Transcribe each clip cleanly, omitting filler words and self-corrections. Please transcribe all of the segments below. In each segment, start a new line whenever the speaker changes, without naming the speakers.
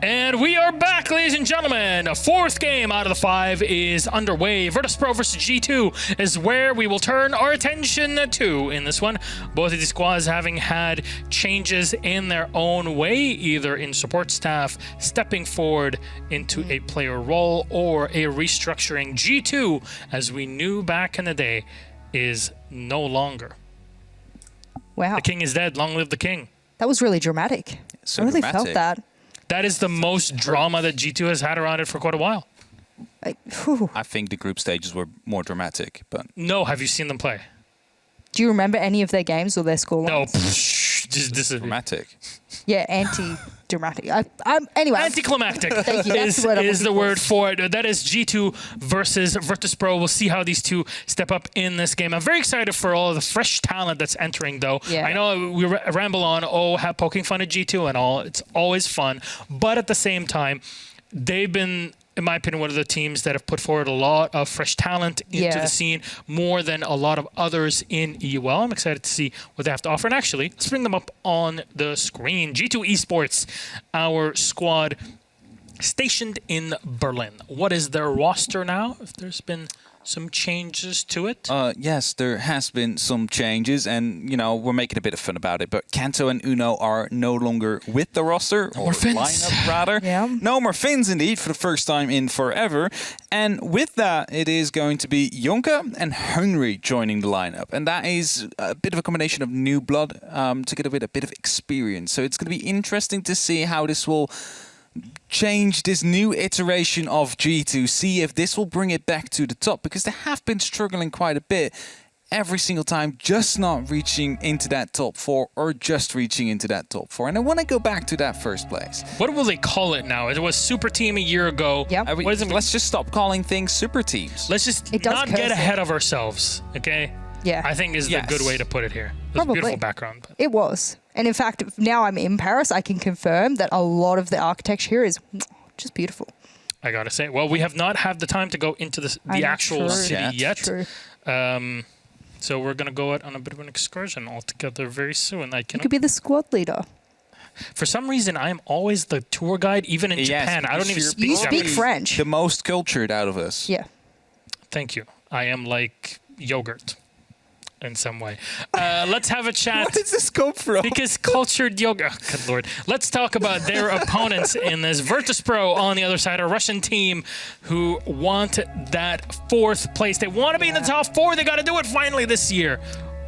And we are back, ladies and gentlemen. A fourth game out of the 5 is underway. Virtus.Pro versus G2 is where we will turn our attention to in this one. Both of these squads having had changes in their own way, either in support staff, stepping forward into a player role, or a restructuring. G2, as we knew back in the day, is no longer.
Wow.
The king is dead. Long live the king.
That was really dramatic.
So
I really
dramatic.
felt that.
That is the most drama that G2 has had around it for quite a while.
Like, whew.
I think the group stages were more dramatic, but
No, have you seen them play?
Do you remember any of their games or their scorelines?
No, just this is
dramatic.
Yeah, anti-dramatic. Anyway.
Anticlimactic
Thank you. That's the word I'm
is the
looking
word for it. That is G2 versus Virtus.Pro. We'll see how these two step up in this game. I'm very excited for all of the fresh talent that's entering, though.
Yeah.
I know we ramble on, poking fun at G2 and all. It's always fun. But at the same time, they've been, in my opinion, one of the teams that have put forward a lot of fresh talent into the scene, more than a lot of others in EUL. I'm excited to see what they have to offer. And actually, let's bring them up on the screen. G2 Esports, our squad stationed in Berlin. What is their roster now? If there's been some changes to it?
Yes, there has been some changes, and you know we're making a bit of fun about it. But Kanto and Uno are no longer with the roster, or
Finns.
lineup rather.
Yeah.
No more Finns, indeed, for the first time in forever. And with that, it is going to be Jonka and Henry joining the lineup, and that is a bit of a combination of new blood together with a bit of experience. So it's going to be interesting to see how this will change this new iteration of G2, see if this will bring it back to the top, because they have been struggling quite a bit every single time, just not reaching into that top 4 or just reaching into that top 4. And I want to go back to that first place.
What will they call it now? It was Super Team a year ago.
Yep.
What is it?
Let's just stop calling things super teams.
Let's just
It does
not
curse
get
it.
ahead of ourselves, okay?
Yeah.
I think is the good way to put it here. It was a
Probably.
beautiful background. But.
It was. And in fact, now I'm in Paris, I can confirm that a lot of the architecture here is just beautiful.
I gotta say, well, we have not had the time to go into the actual city yet.
True.
So we're gonna go out on a bit of an excursion altogether very soon.
You could be the squad leader.
For some reason, I am always the tour guide, even in Japan. I don't even speak
You
Japanese.
speak French.
The most cultured out of us.
Yeah.
Thank you. I am like yogurt in some way. Let's have a chat.
Where does this come from?
Because cultured yogurt. Oh, good lord. Let's talk about their opponents in this. Virtus.Pro on the other side, a Russian team who want that 4th place. They want to be in the top 4. They got to do it finally this year.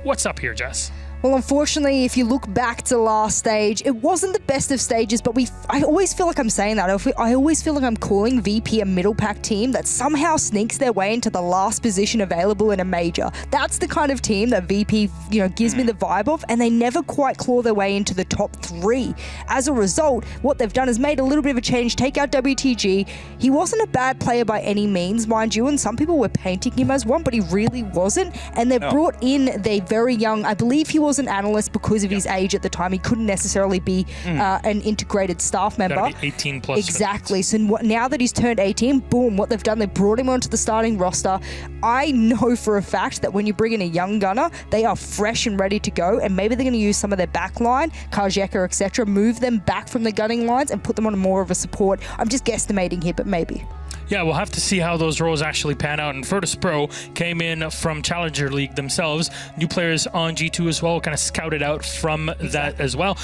What's up here, Jess?
Well, unfortunately, if you look back to last stage, it wasn't the best of stages, but I always feel like I'm saying that. I always feel like I'm calling VP a middle pack team that somehow sneaks their way into the last position available in a major. That's the kind of team that VP, gives me the vibe of, and they never quite claw their way into the top 3. As a result, what they've done is made a little bit of a change, take out WTG. He wasn't a bad player by any means, mind you, and some people were painting him as one, but he really wasn't. And they've brought in the very young, I believe he was an analyst because of his age at the time. He couldn't necessarily be an integrated staff member.
Gotta be 18 plus.
Exactly. So now that he's turned 18, boom, what they've done, they brought him onto the starting roster. I know for a fact that when you bring in a young gunner, they are fresh and ready to go, and maybe they're going to use some of their back line, Kajeka, etc., move them back from the gunning lines and put them on more of a support. I'm just guesstimating here, but maybe.
Yeah, we'll have to see how those roles actually pan out. And Virtus.Pro came in from Challenger League themselves. New players on G2 as well, kind of scouted out from that as well.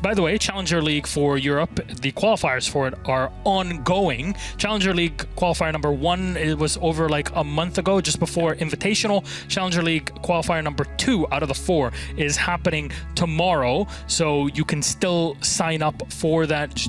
By the way, Challenger League for Europe, the qualifiers for it are ongoing. Challenger League qualifier number 1, it was over like a month ago, just before Invitational. Challenger League qualifier number 2 out of the 4 is happening tomorrow. So you can still sign up for that,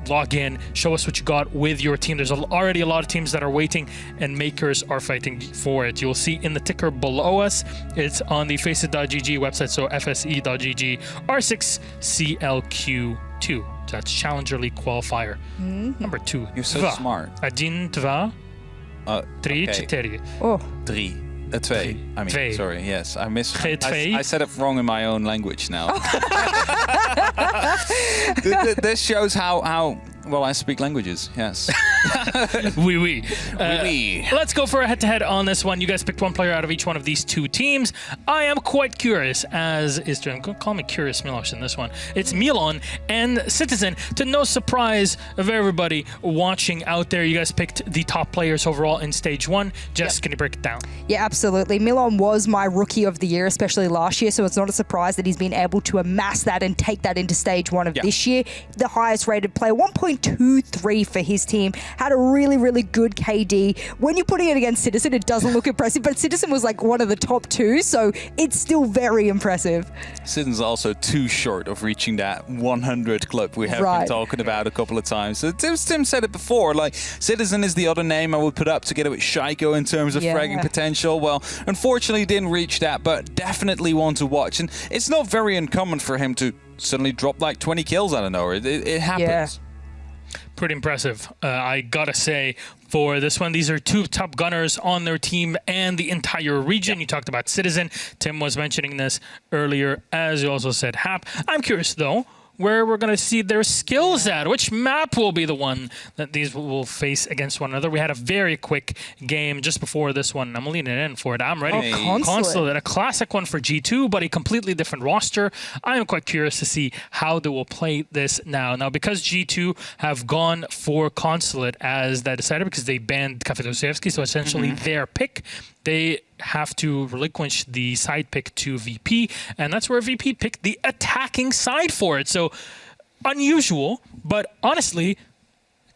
log in, show us what you got with your team. There's already a lot of teams that are waiting, and makers are fighting for it. You'll see in the ticker below us, it's on the Faceit.gg website, so fse.gg, R6CLQ2. So that's Challenger League qualifier number 2.
You're so smart.
1, 2, 3, 4.
Oh.
3. 2. I mean,
Twee.
sorry, yes. I
Twee.
said it wrong in my own language now. This shows how well I speak languages, yes.
Oui.
Oui.
Let's go for a head-to-head on this one. You guys picked one player out of each one of these two teams. I am quite curious, as is Jim. Call me Curious Milos in this one. It's Milan and Citizen. To no surprise of everybody watching out there, you guys picked the top players overall in Stage 1. Jess, can you break it down?
Yeah, absolutely. Milan was my rookie of the year, especially last year, so it's not a surprise that he's been able to amass that and take that into Stage 1 of this year. The highest rated player, 1.23 for his team. Had a really, really good KD. When you're putting it against Citizen, it doesn't look impressive, but Citizen was like one of the top two, so it's still very impressive.
Citizen's also too short of reaching that 100 club we have been talking about a couple of times. So Tim said it before, like Citizen is the other name I would put up together with Shaiko in terms of fragging potential. Well, unfortunately didn't reach that, but definitely one to watch. And it's not very uncommon for him to suddenly drop like 20 kills out of nowhere. It happens.
Pretty impressive. I gotta say, for this one, these are two top gunners on their team and the entire region. You talked about Citizen. Tim was mentioning this earlier, as you also said, Hap. I'm curious, though, where we're going to see their skills at. Which map will be the one that these will face against one another? We had a very quick game just before this one. I'm leaning in for it. I'm ready.
Consulate.
A classic one for G2, but a completely different roster. I am quite curious to see how they will play this now. Now, because G2 have gone for Consulate as that decider, because they banned Kafetosevsky, so essentially their pick, they have to relinquish the side pick to VP, and that's where VP picked the attacking side for it. So unusual, but honestly,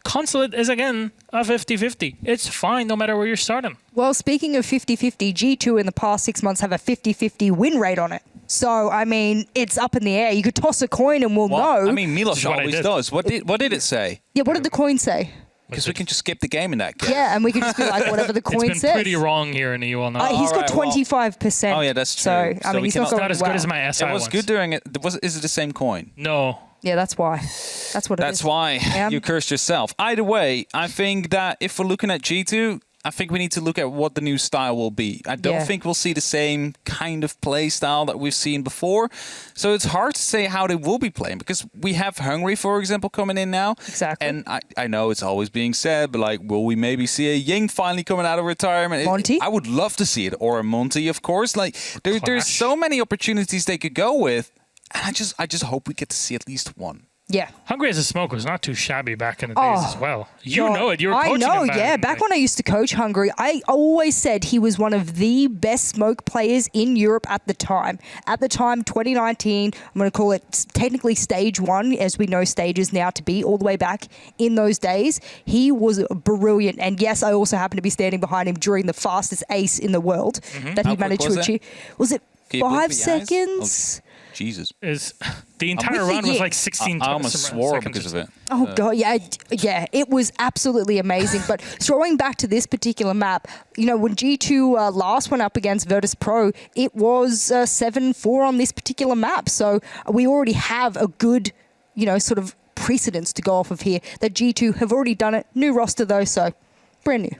Consulate is again a 50-50. It's fine no matter where you're starting.
Well, speaking of 50-50, G2 in the past 6 months have a 50-50 win rate on it. So, I mean, it's up in the air. You could toss a coin and we'll know.
I mean, Milos always does. What did it say?
Yeah, what did the coin say?
Because we can just skip the game in that case.
Yeah, and we can just be like, whatever the coin says.
It's been pretty wrong here in the UL now.
He's got 25%.
Oh, yeah, that's true.
So, I mean, he's not
as good as my SI
It was
ones.
good during it. Is it the same coin?
No.
Yeah, that's why. That's what it is.
That's why you cursed yourself. Either way, I think that if we're looking at G2, I think we need to look at what the new style will be. I don't think we'll see the same kind of play style that we've seen before. So it's hard to say how they will be playing because we have Hungry, for example, coming in now.
Exactly.
And I know it's always being said, but like, will we maybe see a Ying finally coming out of retirement?
Monty?
I would love to see it. Or a Monty, of course. Like there's so many opportunities they could go with. And I just hope we get to see at least one.
Yeah.
Hungry as a Smoke was not too shabby back in the days as well. You know it. You were coaching
I know,
him
yeah. Back when I used to coach Hungry, I always said he was one of the best Smoke players in Europe at the time. At the time, 2019, I'm going to call it technically Stage 1, as we know stages now to be, all the way back in those days. He was brilliant. And yes, I also happened to be standing behind him during the fastest ace in the world that he managed to achieve. Was it 5 seconds?
Jesus.
The entire run was like 16
I almost swore
seconds
because of it.
Oh, God, yeah, it was absolutely amazing. But throwing back to this particular map, you know, when G2 last went up against Virtus.Pro, it was 7-4 on this particular map. So we already have a good, you know, sort of precedence to go off of here. That G2 have already done it. New roster, though, so brand new.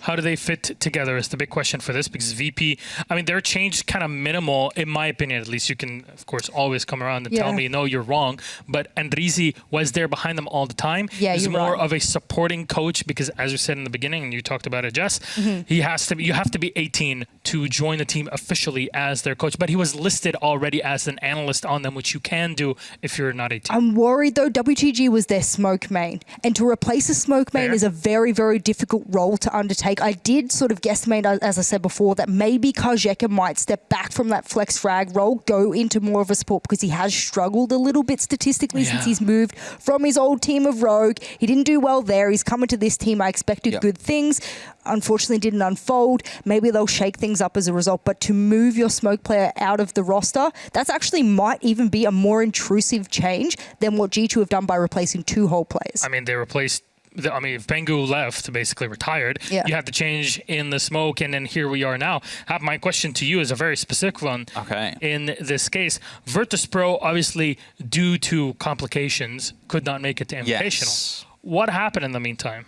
How do they fit together is the big question for this because VP, I mean, their change kind of minimal, in my opinion, at least. You can, of course, always come around and tell me, no, you're wrong. But Andrizi was there behind them all the time.
Yeah,
He's
you're
more
right.
of a supporting coach because, as you said in the beginning, and you talked about it, Jess, you have to be 18 to join the team officially as their coach. But he was listed already as an analyst on them, which you can do if you're not 18.
I'm worried, though. WTG was their Smoke main. And to replace a Smoke main is a very, very difficult role to undertake. I did sort of guesstimate, as I said before, that maybe Kajeka might step back from that flex frag role, go into more of a support because he has struggled a little bit statistically since he's moved from his old team of Rogue. He didn't do well there. He's coming to this team. I expected good things. Unfortunately, didn't unfold. Maybe they'll shake things up as a result. But to move your Smoke player out of the roster, that's actually might even be a more intrusive change than what G2 have done by replacing 2 whole players.
I mean, they replaced... if Bengu left, basically retired, you had to change in the Smoke, and then here we are now. My question to you is a very specific one.
Okay.
In this case, Virtus.Pro, obviously, due to complications, could not make it to Invitational.
Yes.
What happened in the meantime?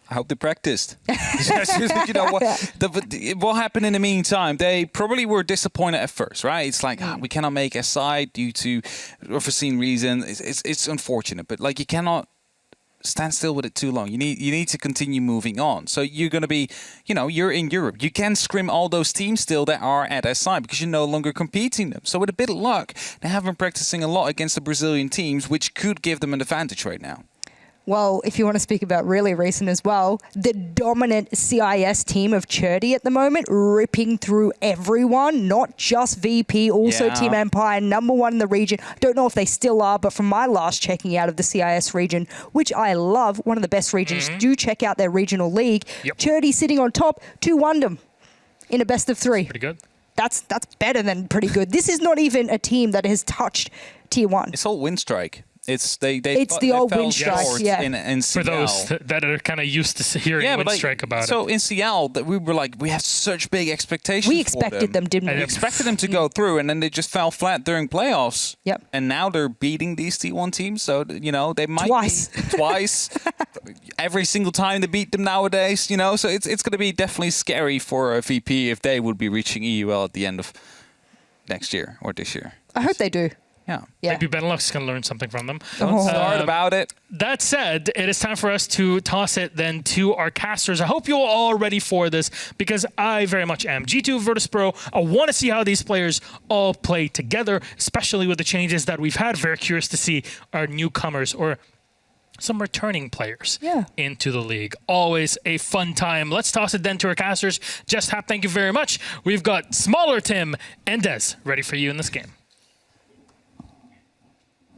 I hope they practiced. You know what happened in the meantime? They probably were disappointed at first, right? It's like we cannot make SI due to unforeseen reason. It's unfortunate, but like you cannot stand still with it too long. You need to continue moving on. So you're going to be, you're in Europe. You can scrim all those teams still that are at SI because you're no longer competing them. So with a bit of luck, they have been practicing a lot against the Brazilian teams, which could give them an advantage right now.
Well, if you want to speak about really recent as well, the dominant CIS team of Churdy at the moment, ripping through everyone, not just VP, also Team Empire, #1 in the region. Don't know if they still are, but from my last checking out of the CIS region, which I love, one of the best regions, do check out their regional league.
Yep.
Churdy sitting on top, 2-1'd them in a best of 3.
Pretty good.
That's better than pretty good. This is not even a team that has touched Tier 1.
It's all win strike. It's
the old win strike, yeah.
In
For those that are kind of used to hearing win strike about
so in CL, we were like, we have such big expectations.
We expected them, didn't we?
We expected them to go through, and then they just fell flat during playoffs.
Yep.
And now they're beating these T1 teams, so they might twice. Every single time they beat them nowadays, So it's going to be definitely scary for a VP if they would be reaching EUL at the end of next year or this year.
I hope they do.
Yeah.
Maybe Benelux can learn something from them.
Don't start about it.
That said, it is time for us to toss it then to our casters. I hope you're all ready for this because I very much am. G2 Virtus.Pro, I want to see how these players all play together, especially with the changes that we've had. Very curious to see our newcomers or some returning players into the league. Always a fun time. Let's toss it then to our casters. Just Hap, thank you very much. We've got Smaller Tim and Des ready for you in this game.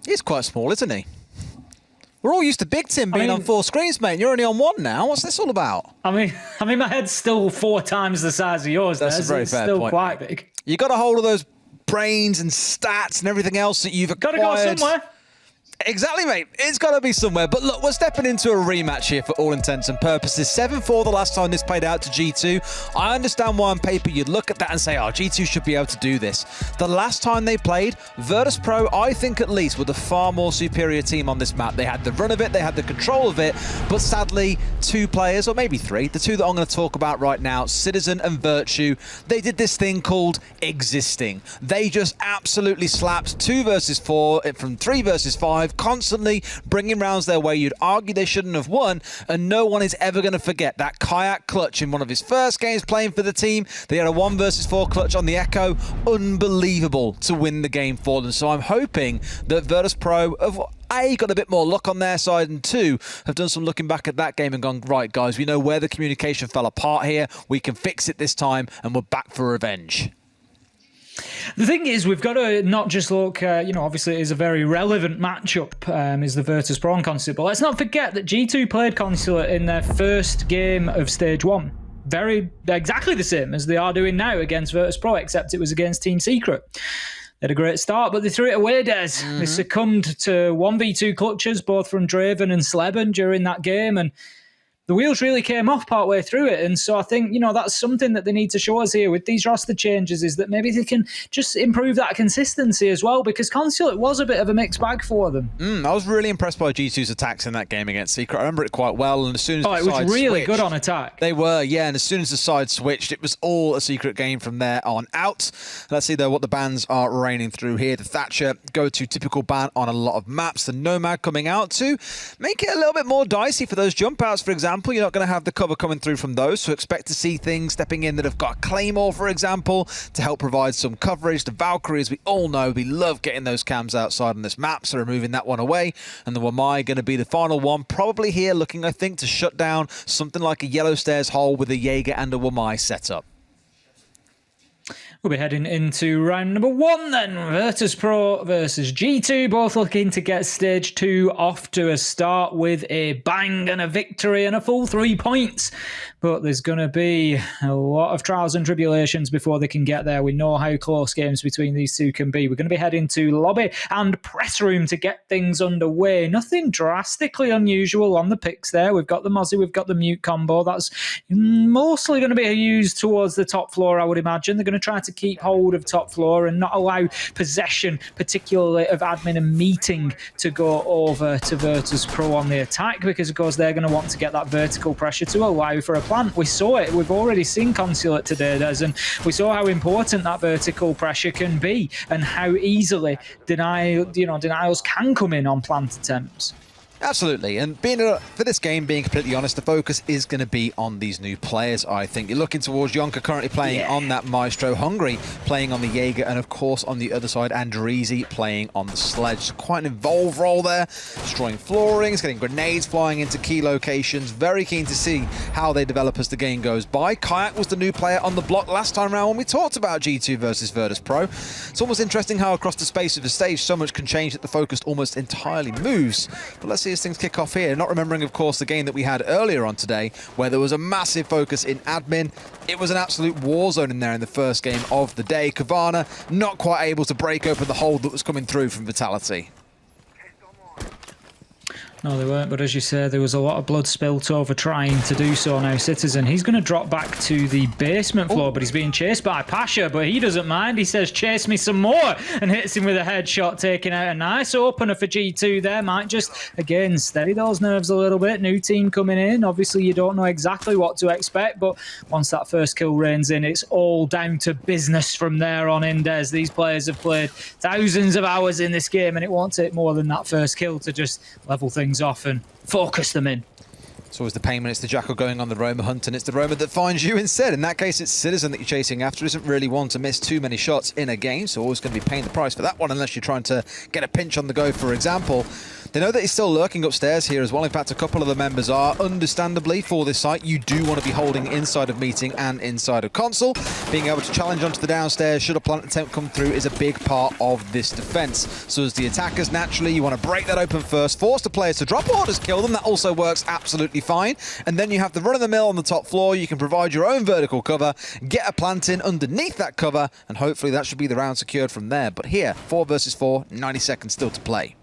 He's quite small, isn't he? We're all used to Big Tim being on 4 screens, mate. You're only on 1 now. What's this all about?
I mean, my head's still 4 times the size of yours.
That's a very fair
still
point.
Quite big.
You got a hold of those brains and stats and everything else that you've acquired.
Got to go somewhere.
Exactly, mate. It's got to be somewhere. But look, we're stepping into a rematch here for all intents and purposes. 7-4 the last time this played out to G2. I understand why on paper you'd look at that and say, G2 should be able to do this. The last time they played, Virtus.Pro, I think at least, were the far more superior team on this map. They had the run of it, they had the control of it, but sadly, 2 players, or maybe 3, the 2 that I'm going to talk about right now, Citizen and Virtue, they did this thing called existing. They just absolutely slapped 2 versus 4 from 3 versus 5, constantly bringing rounds their way. You'd argue they shouldn't have won, and no one is ever going to forget that Kayak clutch in one of his first games playing for the team. They had a 1 versus 4 clutch on the Echo. Unbelievable to win the game for them. So I'm hoping that Virtus.Pro have A, got a bit more luck on their side, and 2, have done some looking back at that game and gone, right, guys, we know where the communication fell apart here. We can fix it this time, and we're back for revenge.
The thing is, we've got to not just look, obviously it is a very relevant matchup, is the Virtus.Pro and Consulate, but let's not forget that G2 played Consulate in their first game of Stage 1. Exactly the same as they are doing now against Virtus.Pro, except it was against Team Secret. They had a great start, but they threw it away, Des. They succumbed to 1v2 clutches, both from Draven and Sleben during that game, and the wheels really came off partway through it. And so I think, that's something that they need to show us here with these roster changes, is that maybe they can just improve that consistency as well, because Consulate was a bit of a mixed bag for them.
I was really impressed by G2's attacks in that game against Secret. I remember it quite well, and as soon as
it was really good on attack.
They were, yeah, and as soon as the side switched, it was all a Secret game from there on out. Let's see, though, what the bans are raining through here. The Thatcher, go to typical ban on a lot of maps. The Nomad coming out to make it a little bit more dicey for those jump outs, for example. You're not going to have the cover coming through from those, so expect to see things stepping in that have got a Claymore, for example, to help provide some coverage. The Valkyrie, as we all know, we love getting those cams outside on this map, so removing that one away. And the Wamai going to be the final one, probably here looking, I think, to shut down something like a Yellow Stairs hole with a Jaeger and a Wamai setup.
We'll be heading into round number 1 then. Virtus.Pro versus G2, both looking to get Stage 2 off to a start with a bang and a victory and a full 3 points. But there's going to be a lot of trials and tribulations before they can get there. We know how close games between these two can be. We're going to be heading to lobby and press room to get things underway. Nothing drastically unusual on the picks there. We've got the Mozzie, we've got the mute combo. That's mostly going to be used towards the top floor, I would imagine. They're going to try to keep hold of top floor and not allow possession, particularly of admin and meeting, to go over to Virtus.Pro on the attack, because of course they're going to want to get that vertical pressure to allow for a plant. We saw it. We've already seen Consulate today, Des, and we saw how important that vertical pressure can be and how easily denials can come in on plant attempts.
Absolutely, and for this game, being completely honest, the focus is going to be on these new players, I think. You're looking towards Yonka currently playing on that Maestro, Hungry playing on the Jaeger, and of course on the other side, Andreezy playing on the Sledge. So quite an involved role there, destroying floorings, getting grenades flying into key locations. Very keen to see how they develop as the game goes by. Kayak was the new player on the block last time around when we talked about G2 versus Virtus.Pro. It's almost interesting how across the space of the stage so much can change that the focus almost entirely moves. But let's see as things kick off here. Not remembering, of course, the game that we had earlier on today, where there was a massive focus in admin. It was an absolute war zone in there in the first game of the day. Kavana not quite able to break open the hold that was coming through from Vitality.
No, they weren't, but as you say, there was a lot of blood spilt over trying to do so. Now Citizen, he's going to drop back to the basement floor, but he's being chased by Pasha, but he doesn't mind. He says, chase me some more, and hits him with a headshot, taking out a nice opener for G2 there. Might just, again, steady those nerves a little bit. New team coming in. Obviously, you don't know exactly what to expect, but once that first kill reigns in, it's all down to business from there on in, Des. These players have played thousands of hours in this game, and it won't take more than that first kill to just level things off and focus them in.
It's always the pain when it's the Jackal going on the Roma hunt, and it's the Roma that finds you instead. In that case, it's Citizen that you're chasing after. Isn't really one to miss too many shots in a game, so always going to be paying the price for that one unless you're trying to get a pinch on the go, for example. They know that he's still lurking upstairs here as well. In fact, a couple of the members are. Understandably, for this site, you do want to be holding inside of meeting and inside of console. Being able to challenge onto the downstairs should a plant attempt come through is a big part of this defense. So as the attackers, naturally, you want to break that open first, force the players to drop orders, kill them. That also works absolutely fine. And then you have the run-of-the-mill on the top floor. You can provide your own vertical cover, get a plant in underneath that cover, and hopefully that should be the round secured from there. But here, 4 versus 4, 90 seconds still to play.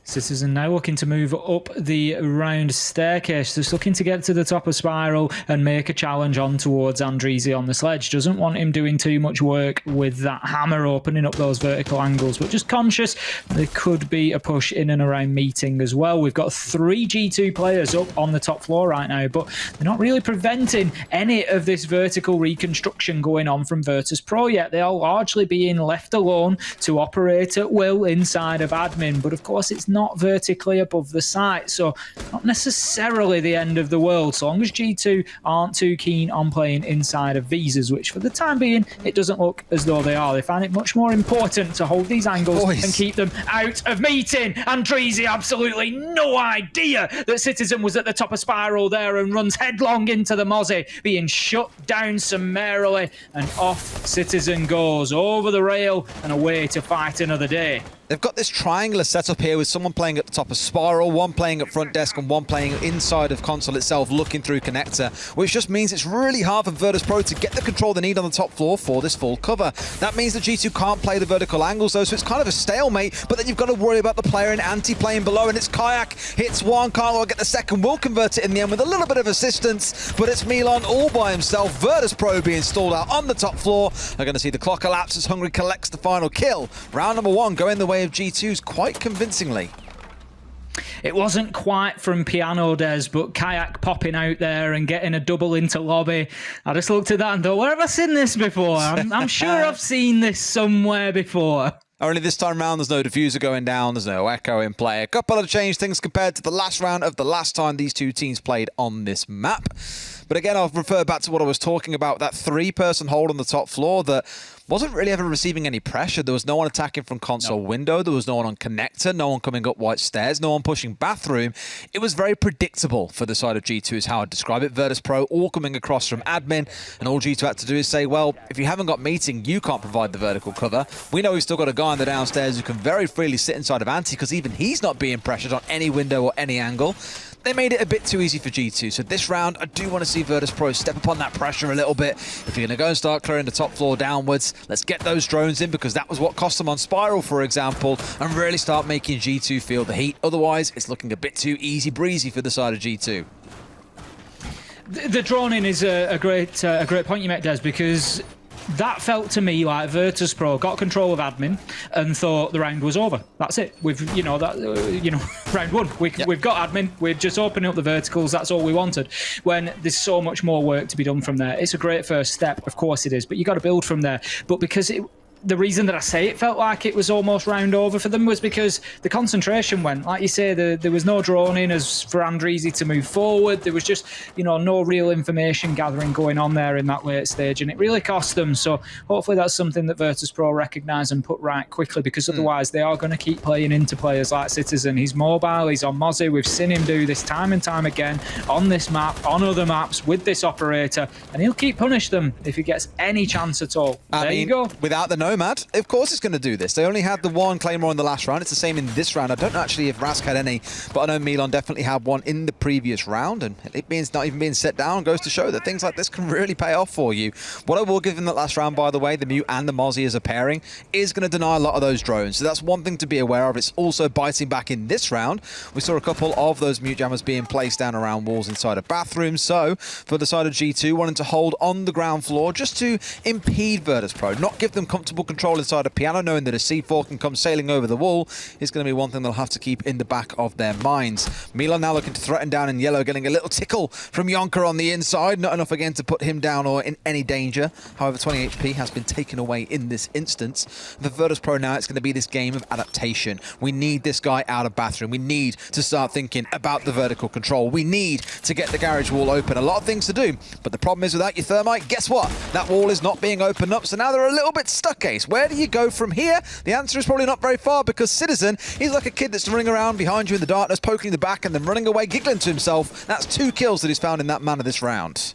Citizen now looking to move up the round staircase, just looking to get to the top of Spiral and make a challenge on towards Andreezy on the Sledge. Doesn't want him doing too much work with that hammer opening up those vertical angles, but just conscious there could be a push in and around meeting as well. We've got 3 G2 players up on the top floor right now, but they're not really preventing any of this vertical reconstruction going on from Virtus.Pro yet. They are largely being left alone to operate at will inside of admin, but of course it's not vertically above the site, so not necessarily the end of the world, so long as G2 aren't too keen on playing inside of visas, which for the time being, it doesn't look as though they are. They find it much more important to hold these angles and keep them out of meeting. Andreezy, absolutely no idea that Citizen was at the top of Spiral there and runs headlong into the Mozzie, being shut down summarily, and off Citizen goes over the rail and away to fight another day.
They've got this triangular setup here with someone playing at the top of Spiral, one playing at front desk, and one playing inside of console itself, looking through connector, which just means it's really hard for Virtus.Pro to get the control they need on the top floor for this full cover. That means that G2 can't play the vertical angles though, so it's kind of a stalemate, but then you've got to worry about the player in anti playing below, and it's Kayak, hits one, can't get the second, will convert it in the end with a little bit of assistance, but it's Milan all by himself. Virtus.Pro being stalled out on the top floor. They're going to see the clock elapse as Hungry collects the final kill. Round number 1 going the way of G2's quite convincingly.
It wasn't quite from Piano Des, but Kayak popping out there and getting a double into lobby. I just looked at that and thought, where have I seen this before? I'm sure I've seen this somewhere before.
Only this time round, there's no diffuser going down, there's no echo in play. A couple of changed things compared to the last round of the last time these two teams played on this map. But again, I'll refer back to what I was talking about, that 3-person hold on the top floor that wasn't really ever receiving any pressure. There was no one attacking from console window. There was no one on connector, no one coming up white stairs, no one pushing bathroom. It was very predictable for the side of G2 is how I'd describe it. Virtus.Pro all coming across from admin, and all G2 had to do is say, well, if you haven't got meeting, you can't provide the vertical cover. We know we've still got a guy on the downstairs who can very freely sit inside of Anti, because even he's not being pressured on any window or any angle. They made it a bit too easy for G2. So this round, I do want to see Virtus.Pro step upon that pressure a little bit. If you're going to go and start clearing the top floor downwards, let's get those drones in, because that was what cost them on Spiral, for example, and really start making G2 feel the heat. Otherwise, it's looking a bit too easy breezy for the side of G2.
The drone in is a great point you make, Des, because that felt to me like Virtus.Pro got control of admin and thought the round was over. That's it. We've, round 1. We've got admin. We're just opening up the verticals. That's all we wanted. When there's so much more work to be done from there. It's a great first step. Of course it is. But you got to build from there. But because the reason that I say it felt like it was almost round over for them was because the concentration went. Like you say, there was no droning as for Andreezy to move forward. There was just, no real information gathering going on there in that late stage, and it really cost them. So hopefully that's something that Virtus.Pro recognise and put right quickly, because otherwise they are going to keep playing into players like Citizen. He's mobile, he's on Mozzie. We've seen him do this time and time again on this map, on other maps, with this operator, and he'll keep punish them if he gets any chance at all. There you go.
Without the Nomad, of course it's going to do this. They only had the one Claymore in the last round. It's the same in this round. I don't know actually if Rask had any, but I know Milan definitely had one in the previous round, and it means not even being set down goes to show that things like this can really pay off for you. What I will give them that last round, by the way, the Mute and the Mozzie as a pairing, is going to deny a lot of those drones. So that's one thing to be aware of. It's also biting back in this round. We saw a couple of those Mute Jammers being placed down around walls inside of bathrooms. So for the side of G2, wanting to hold on the ground floor just to impede Virtus.Pro, not give them comfortable control inside a piano, knowing that a C4 can come sailing over the wall, is going to be one thing they'll have to keep in the back of their minds. Milan now looking to threaten down in yellow, getting a little tickle from Yonka on the inside. Not enough again to put him down or in any danger. However, 20 HP has been taken away in this instance. For Virtus.Pro now, it's going to be this game of adaptation. We need this guy out of bathroom. We need to start thinking about the vertical control. We need to get the garage wall open. A lot of things to do, but the problem is without your thermite, guess what? That wall is not being opened up, so now they're a little bit stuck, Ace. Where do you go from here? The answer is probably not very far, because Citizen, he's like a kid that's running around behind you in the darkness, poking you in the back and then running away, giggling to himself. That's 2 kills that he's found in that manner this round.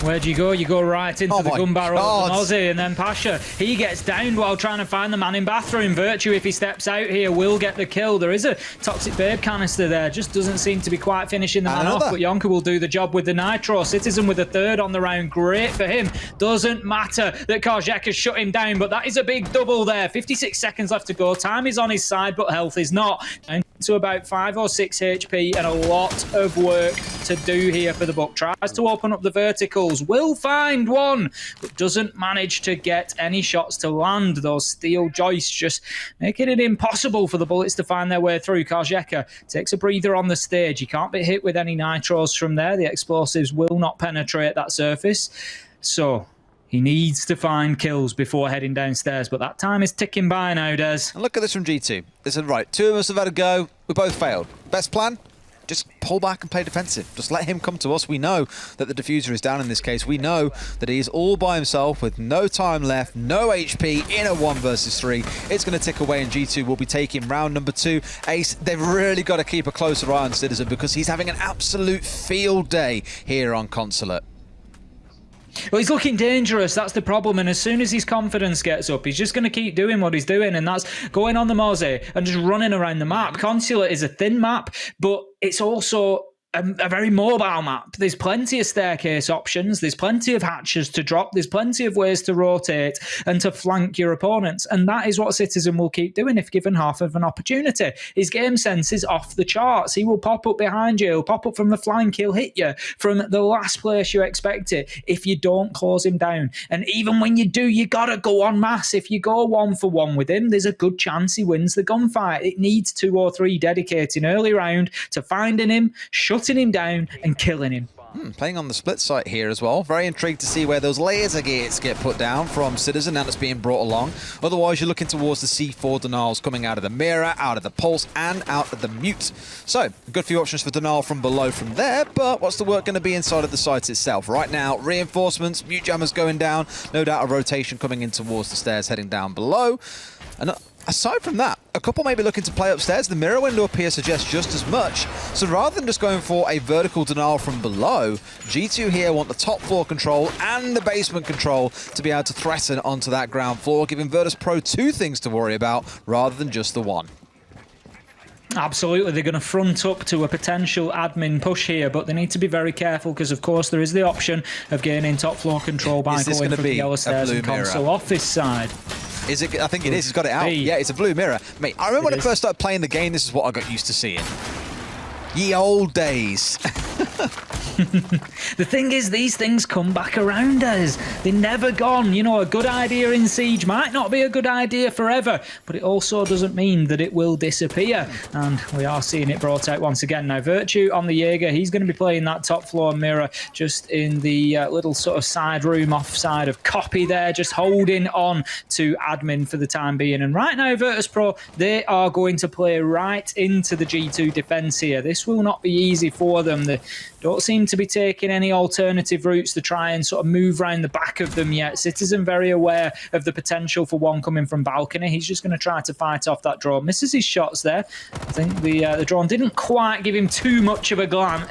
Where do you go? You go right into the gun barrel of
God.
Mozzie, and then Pasha, he gets downed while trying to find the man in bathroom. Virtue, if he steps out here, will get the kill. There is a Toxic Babe canister there, just doesn't seem to be quite finishing the man off, but Yonka will do the job with the Nitro. Citizen with a third on the round, great for him. Doesn't matter that Karjek has shut him down, but that is a big double there. 56 seconds left to go. Time is on his side, but health is not. Down to about 5 or 6 HP, and a lot of work to do here for the Buck. Tries to open up the verticals, will find one, but doesn't manage to get any shots to land. Those steel joists just making it impossible for the bullets to find their way through. Karjeka takes a breather on the stage. He can't be hit with any nitros from there. The explosives will not penetrate that surface, so he needs to find kills before heading downstairs, but that time is ticking by now, Des.
And look at this from G2. They said, right, 2 of us have had a go. We both failed. Best plan? Just pull back and play defensive. Just let him come to us. We know that the diffuser is down in this case. We know that he's all by himself with no time left, no HP in a 1 versus 3. It's going to tick away, and G2 will be taking round number 2. Ace, they've really got to keep a closer eye on Citizen, because he's having an absolute field day here on Consulate.
Well, he's looking dangerous, that's the problem, and as soon as his confidence gets up, he's just going to keep doing what he's doing, and that's going on the Mozzie and just running around the map. Consulate is a thin map, but it's also a very mobile map. There's plenty of staircase options, there's plenty of hatches to drop, there's plenty of ways to rotate and to flank your opponents, and that is what Citizen will keep doing if given half of an opportunity. His game sense is off the charts. He will pop up behind you, he'll pop up from the flank, he'll hit you from the last place you expect it if you don't close him down. And even when you do, you gotta go en masse. If you go 1-for-1 with him, there's a good chance he wins the gunfight. It needs 2 or 3 dedicating early round to finding him, shutting him down and killing him.
Playing on the split site here as well. Very intrigued to see where those laser gates get put down from Citizen now that's being brought along. Otherwise, you're looking towards the C4 denials coming out of the mirror, out of the pulse, and out of the mute. So, a good few options for denial from below from there, but what's the work going to be inside of the site itself? Right now, reinforcements, mute jammers going down, no doubt a rotation coming in towards the stairs heading down below. And aside from that, a couple may be looking to play upstairs. The mirror window up here suggests just as much. So rather than just going for a vertical denial from below, G2 here want the top floor control and the basement control to be able to threaten onto that ground floor, giving Virtus.Pro 2 things to worry about rather than just the 1.
Absolutely, they're going to front up to a potential admin push here, but they need to be very careful because, of course, there is the option of gaining top floor control by going from the yellow stairs and console office side.
Is it? I think it is. He's got it out. Yeah, it's a blue mirror. Mate, I remember when I first started playing the game, this is what I got used to seeing. Ye old days.
The thing is, these things come back around us. They're never gone. You know, a good idea in Siege might not be a good idea forever, but it also doesn't mean that it will disappear. And we are seeing it brought out once again. Now, Virtue on the Jaeger, he's going to be playing that top floor mirror just in the little sort of side room offside of Copy there, just holding on to admin for the time being. And right now, Virtus.Pro, they are going to play right into the G2 defense here. This will not be easy for them. They don't seem to be taking any alternative routes to try and sort of move around the back of them yet. Citizen very aware of the potential for one coming from balcony. He's just going to try to fight off that drone. Misses his shots there. I think the drone didn't quite give him too much of a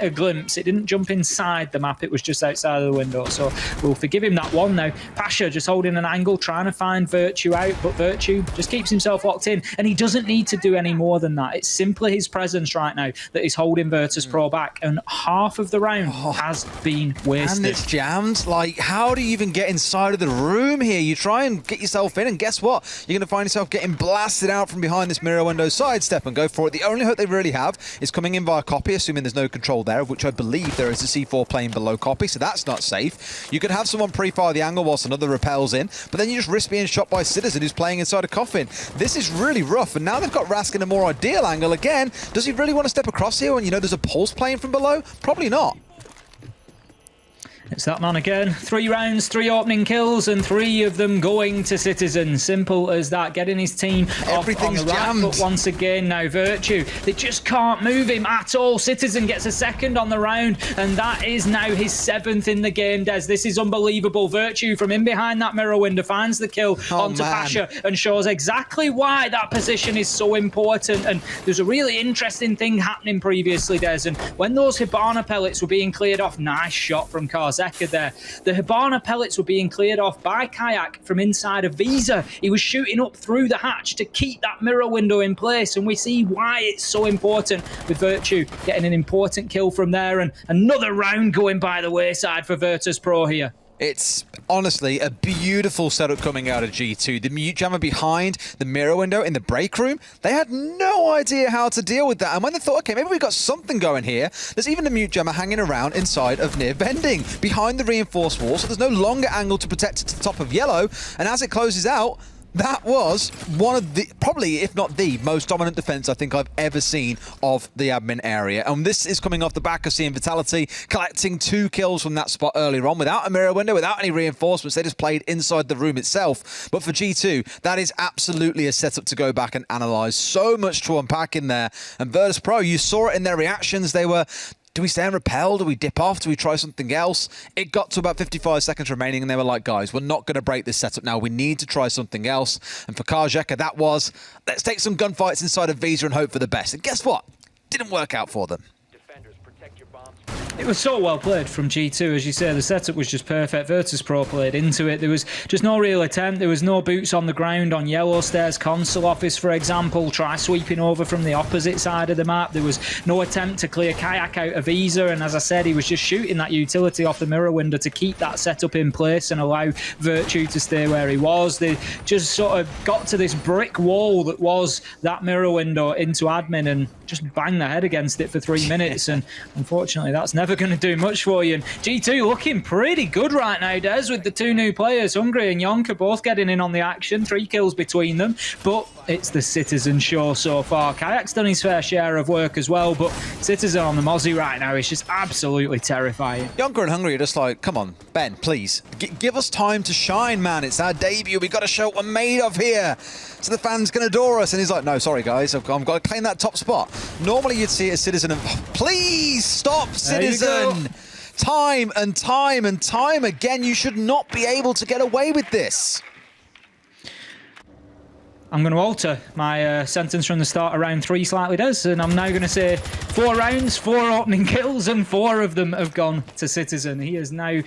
glimpse. It didn't jump inside the map. It was just outside of the window. So we'll forgive him that one now. Pasha just holding an angle, trying to find Virtue out, but Virtue just keeps himself locked in, and he doesn't need to do any more than that. It's simply his presence right now that is holding Virtus.Pro back, and half of the round has been wasted.
And it's jammed. Like, how do you even get inside of the room here? You try and get yourself in, and guess what? You're going to find yourself getting blasted out from behind this mirror window. Sidestep and go for it. The only hope they really have is coming in via Copy, assuming there's no control there, of which I believe there is a C4 plane below Copy, so that's not safe. You could have someone pre-fire the angle whilst another repels in, but then you just risk being shot by Citizen, who's playing inside a coffin. This is really rough, and now they've got Rask in a more ideal angle again. Does he really want to step across here when you know there's a pulse playing from below? Probably not.
It's that man again. 3 rounds, 3 opening kills, and 3 of them going to Citizen. Simple as that. Getting his team off on the right foot once again. Now Virtue, they just can't move him at all. Citizen gets a second on the round, and that is now his 7th in the game, Des. This is unbelievable. Virtue from in behind that mirror window finds the kill onto Pasha and shows exactly why that position is so important. And there's a really interesting thing happening previously, Des. And when those Hibana pellets were being cleared off, nice shot from Karzeka there. The Hibana pellets were being cleared off by Kayak from inside of Visa. He was shooting up through the hatch to keep that mirror window in place, and we see why it's so important with Virtue getting an important kill from there, and another round going by the wayside for Virtus.Pro here.
It's honestly a beautiful setup coming out of G2. The mute jammer behind the mirror window in the break room, they had no idea how to deal with that. And when they thought, okay, maybe we've got something going here, there's even a mute jammer hanging around inside of near vending behind the reinforced wall. So there's no longer angle to protect it to the top of yellow. And as it closes out, that was one of the, probably, if not the most dominant defense I think I've ever seen of the admin area. And this is coming off the back of seeing Vitality collecting 2 kills from that spot earlier on without a mirror window, without any reinforcements. They just played inside the room itself. But for G2, that is absolutely a setup to go back and analyze. So much to unpack in there. And Virtus.Pro, you saw it in their reactions. They were, do we stay and repel? Do we dip off? Do we try something else? It got to about 55 seconds remaining, and they were like, guys, we're not going to break this setup now. We need to try something else. And for Karzeka, that was, let's take some gunfights inside of Visa and hope for the best. And guess what? Didn't work out for them.
It was so well played from G2, as you say. The setup was just perfect. Virtus.Pro played into it. There was just no real attempt. There was no boots on the ground on Yellow Stairs console office, for example. Try sweeping over from the opposite side of the map. There was no attempt to clear Kayak out of Visa. And as I said, he was just shooting that utility off the mirror window to keep that setup in place and allow Virtue to stay where he was. They just sort of got to this brick wall that was that mirror window into admin and just banged their head against it for 3 minutes. And unfortunately, that's never going to do much for you. And G2 looking pretty good right now, Des, with the 2 new players, Hungry and Yonka, both getting in on the action. 3 kills between them, but it's the Citizen show so far. Kayak's done his fair share of work as well, but Citizen on the Mozzie right now is just absolutely terrifying.
Yonka and Hungry are just like, come on, Ben, please, give us time to shine, man. It's our debut. We've got to show what we're made of here. So the fans can adore us. And he's like, no, sorry, guys, I've got to claim that top spot. Normally you'd see it as Citizen and, please stop, Citizen. Time and time and time again, you should not be able to get away with this.
I'm going to alter my sentence from the start of round 3 slightly, Des, and I'm now going to say 4 rounds, 4 opening kills, and 4 of them have gone to Citizen. He is now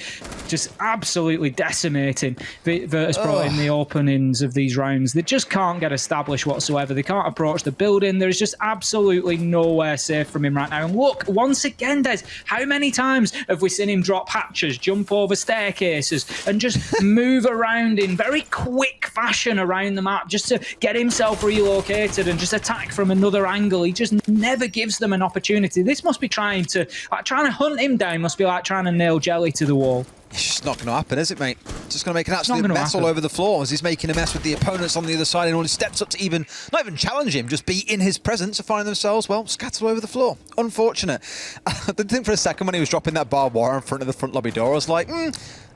just absolutely decimating Virtus.Pro in the openings of these rounds. They just can't get established whatsoever. They can't approach the building. There is just absolutely nowhere safe from him right now. And look, once again, Des, how many times have we seen him drop hatches, jump over staircases, and just move around in very quick fashion around the map just to get himself relocated and just attack from another angle. He just never gives them an opportunity. This must be trying to hunt him down, must be like trying to nail Jelly to the wall.
It's just not going to happen, is it, mate? Just going to make an absolute mess all over the floor as he's making a mess with the opponents on the other side, and all he steps up to not even challenge him, just be in his presence to find themselves, well, scattered all over the floor. Unfortunate. I did think for a second when he was dropping that barbed wire in front of the front lobby door, I was like,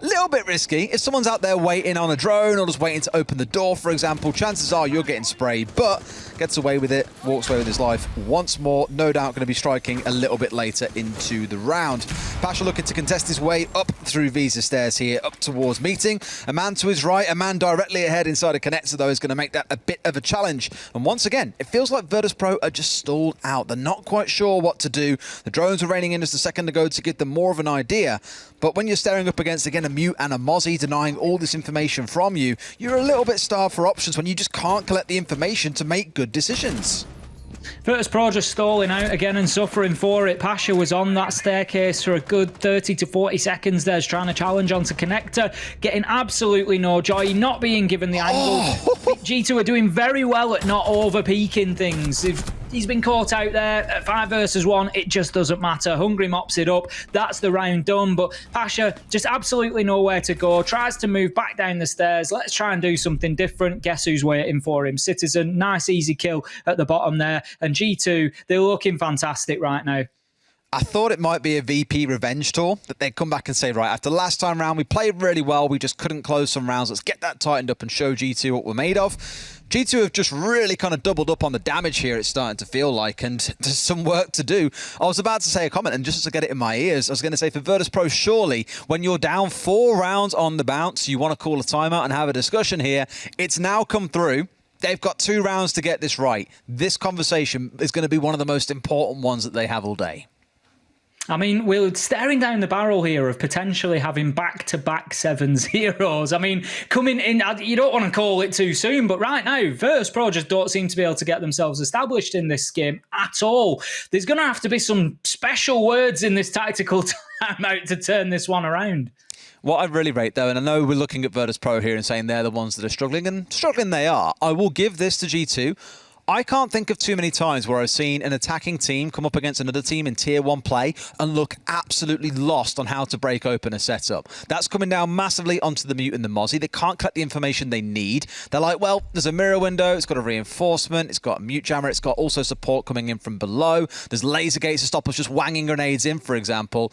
little bit risky. If someone's out there waiting on a drone or just waiting to open the door, for example, chances are you're getting sprayed, but gets away with it, walks away with his life once more. No doubt going to be striking a little bit later into the round. Pasha looking to contest his way up through Visa stairs here, up towards meeting. A man to his right, a man directly ahead inside a connector, though, is going to make that a bit of a challenge. And once again, it feels like Virtus.Pro are just stalled out. They're not quite sure what to do. The drones were raining in just a second ago to give them more of an idea. But when you're staring up against, again, a Mute and a Mozzie denying all this information from you, you're a little bit starved for options when you just can't collect the information to make good decisions.
Virtus.Pro just stalling out again and suffering for it. Pasha was on that staircase for a good 30 to 40 seconds there, trying to challenge onto connector, getting absolutely no joy, not being given the angle. G2 are doing very well at not over-peaking things. If he's been caught out there at 5 versus 1, it just doesn't matter. Hungry mops it up. That's the round done. But Pasha just absolutely nowhere to go. Tries to move back down the stairs. Let's try and do something different. Guess who's waiting for him? Citizen. Nice easy kill at the bottom there. And G2, they're looking fantastic right now.
I thought it might be a VP revenge tour, that they'd come back and say, right, after last time round, we played really well, we just couldn't close some rounds, let's get that tightened up and show G2 what we're made of. G2 have just really kind of doubled up on the damage here, it's starting to feel like, and there's some work to do. I was about to say a comment, and just to get it in my ears, I was going to say for Virtus.Pro, surely, when you're down 4 rounds on the bounce, you want to call a timeout and have a discussion here. It's now come through. They've got 2 rounds to get this right. This conversation is going to be one of the most important ones that they have all day.
I mean, we're staring down the barrel here of potentially having back-to-back 7-0s. I mean, coming in, you don't want to call it too soon, but right now, Virtus.Pro just don't seem to be able to get themselves established in this game at all. There's going to have to be some special words in this tactical timeout to turn this one around.
What I really rate, though, and I know we're looking at Virtus.Pro here and saying they're the ones that are struggling, and struggling they are, I will give this to G2. I can't think of too many times where I've seen an attacking team come up against another team in Tier 1 play and look absolutely lost on how to break open a setup. That's coming down massively onto the Mute and the Mozzie. They can't collect the information they need. They're like, well, there's a mirror window, it's got a reinforcement, it's got a Mute jammer, it's got also support coming in from below. There's laser gates to stop us just wanging grenades in, for example.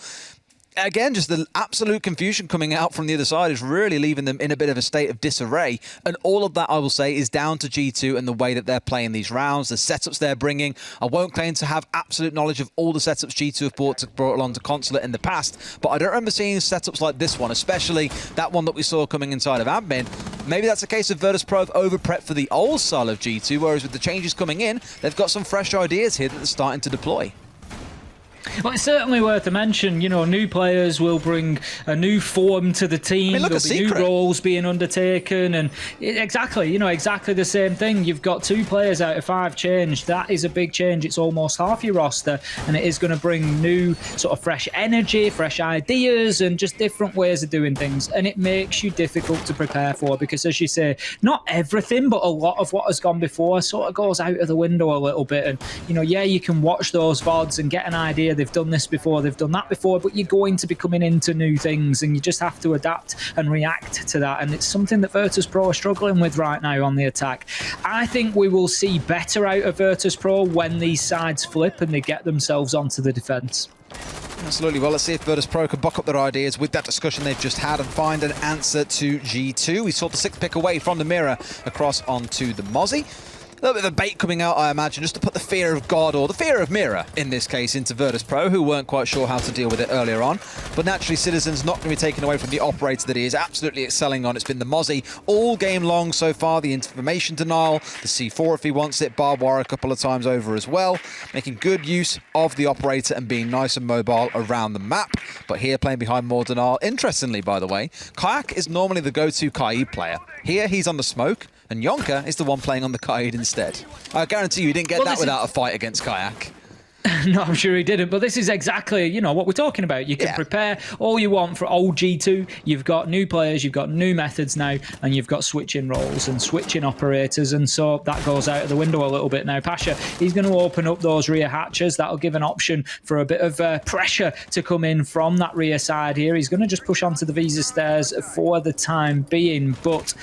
Again, just the absolute confusion coming out from the other side is really leaving them in a bit of a state of disarray. And all of that, I will say, is down to G2 and the way that they're playing these rounds, the setups they're bringing. I won't claim to have absolute knowledge of all the setups G2 have brought along to Consulate in the past, but I don't remember seeing setups like this one, especially that one that we saw coming inside of admin. Maybe that's a case of Virtus.Pro have over-prepped for the old style of G2, whereas with the changes coming in, they've got some fresh ideas here that they're starting to deploy.
Well, it's certainly worth a mention. You know, new players will bring a new form to the team. There'll be new roles being undertaken, and exactly the same thing. You've got 2 players out of 5 changed. That is a big change. It's almost half your roster, and it is going to bring new sort of fresh energy, fresh ideas, and just different ways of doing things. And it makes you difficult to prepare for because, as you say, not everything, but a lot of what has gone before sort of goes out of the window a little bit. And yeah, you can watch those VODs and get an idea. They've done this before, they've done that before, but you're going to be coming into new things and you just have to adapt and react to that. And it's something that Virtus.Pro are struggling with right now on the attack. I think we will see better out of Virtus.Pro when these sides flip and they get themselves onto the defence.
Absolutely. Well, let's see if Virtus.Pro can buck up their ideas with that discussion they've just had and find an answer to G2. We saw the 6th pick away from the mirror across onto the Mozzie. A little bit of a bait coming out, I imagine, just to put the fear of God, or the fear of Mirror, in this case, into Virtus.Pro, who weren't quite sure how to deal with it earlier on. But naturally, Citizen's not going to be taken away from the operator that he is absolutely excelling on. It's been the Mozzie all game long so far, the information denial, the C4 if he wants it, barbed wire a couple of times over as well, making good use of the operator and being nice and mobile around the map. But here, playing behind more denial. Interestingly, by the way, Kayak is normally the go-to Kaid player. Here, he's on the smoke. And Yonka is the one playing on the Kaid instead. I guarantee you didn't get that without a fight against Kayak.
No, I'm sure he didn't. But this is exactly, you know, what we're talking about. You can prepare all you want for old G2. You've got new players, you've got new methods now, and you've got switching roles and switching operators. And so that goes out of the window a little bit now. Pasha, he's going to open up those rear hatches. That'll give an option for a bit of pressure to come in from that rear side here. He's going to just push onto the Visa stairs for the time being. But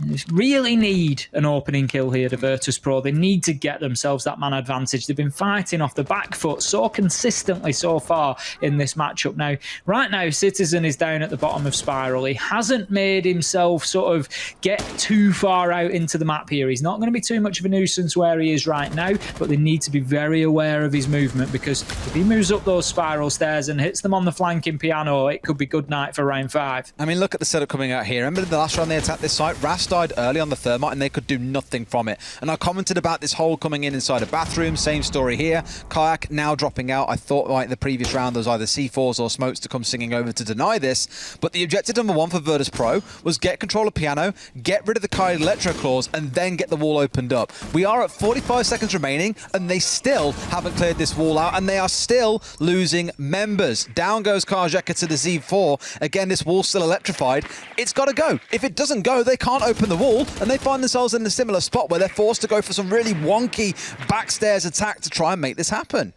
they really need an opening kill here to Virtus.Pro. They need to get themselves that man advantage. They've been fighting off the back foot so consistently so far in this matchup. Now, right now, Citizen is down at the bottom of Spiral. He hasn't made himself sort of get too far out into the map here. He's not going to be too much of a nuisance where he is right now, but they need to be very aware of his movement, because if he moves up those spiral stairs and hits them on the flanking piano, it could be good night for round 5.
I mean, look at the setup coming out here. Remember the last round they attacked this site? Ras died early on the thermite and they could do nothing from it. And I commented about this hole coming in inside a bathroom. Same story here. Kayak now dropping out. I thought like the previous round there was either C4s or smokes to come singing over to deny this. But the objective number 1 for Virtus.Pro was get control of piano, get rid of the Kai Electro claws, and then get the wall opened up. We are at 45 seconds remaining and they still haven't cleared this wall out, and they are still losing members. Down goes Kajeka to the Z4. Again, this wall's still electrified. It's got to go. If it doesn't go, they can't open the wall, and they find themselves in a similar spot where they're forced to go for some really wonky backstairs attack to try and make this happen.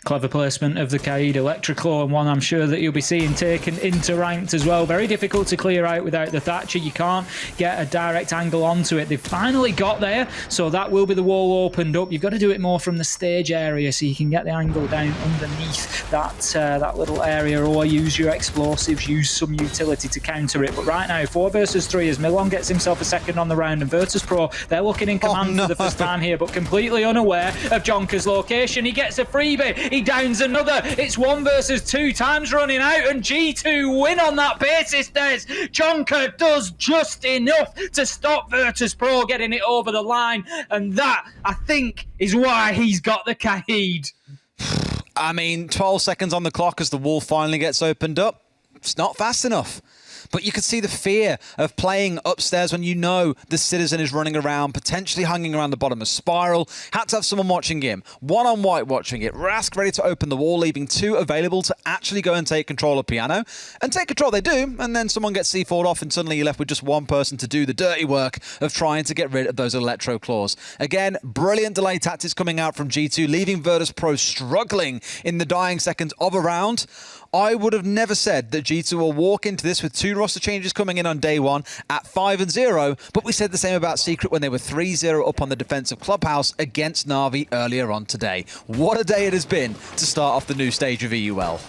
Clever placement of the Kaid Electroclaw, and one I'm sure that you'll be seeing taken into ranked as well. Very difficult to clear out without the Thatcher. You can't get a direct angle onto it. They've finally got there, so that will be the wall opened up. You've got to do it more from the stage area so you can get the angle down underneath that little area, or use your explosives, use some utility to counter it. But right now, 4 versus 3 as Milon gets himself a second on the round, and Virtus.Pro, they're looking in command for the first time here, but completely unaware of Jonka's location. He gets a freebie. He downs another. It's 1 versus 2. Time's running out, and G2 win on that basis. There's Jonka does just enough to stop Virtus.Pro getting it over the line, and that, I think, is why he's got the Kaid.
I mean, 12 seconds on the clock as the wall finally gets opened up. It's not fast enough. But you can see the fear of playing upstairs when you know the Citizen is running around, potentially hanging around the bottom of Spiral. Had to have someone watching him. 1 on white watching it. Rask ready to open the wall, leaving 2 available to actually go and take control of piano. And take control they do, and then someone gets C4'd off, and suddenly you're left with just 1 person to do the dirty work of trying to get rid of those electro claws. Again, brilliant delay tactics coming out from G2, leaving Virtus.Pro struggling in the dying seconds of a round. I would have never said that G2 will walk into this with 2 roster changes coming in on day 1 at 5-0, but we said the same about Secret when they were 3-0 up on the defensive clubhouse against Na'Vi earlier on today. What a day it has been to start off the new stage of EUL.